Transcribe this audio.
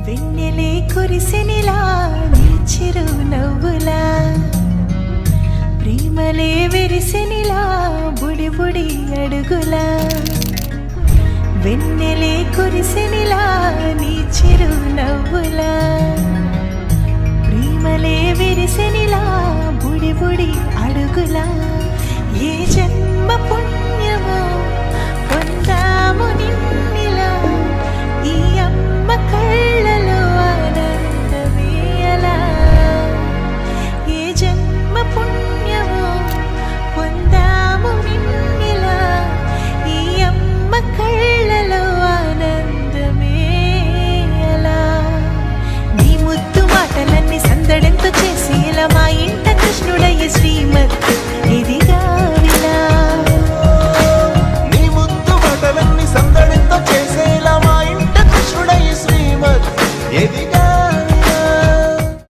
వెన్నెలే కురిసెనిలా నీ చిరు నవ్వులా ప్రేమలే విరిసెనిలా బుడి బుడి అడుగులా వెన్నెలే కురిసెనిలా నీ చిరు నవ్వులా ప్రేమలే విరిసెనిలా బుడి బుడి అడుగులా ఏ జన్మ పుణ్యమో పొందాము నిన్నిలా ఈ అమ్మ కళ్ళలో ఆనందమే అలా ఏ జన్మ పుణ్యమో పొందాము నిన్నిలా ఈ అమ్మ కళ్ళలో ఆనందమే అలా నీ ముద్దు మాటలన్నీ సందడంతో చేసి ఇలా మా ఇంట కృష్ణుడయ్య శ్రీమత్ ఇదిగా విలా నీ ముద్దు మాటలన్నీ సందడితో చేసేలా మా ఇంట కృష్ణుడయ్య శ్రీమత్ ఎదిగా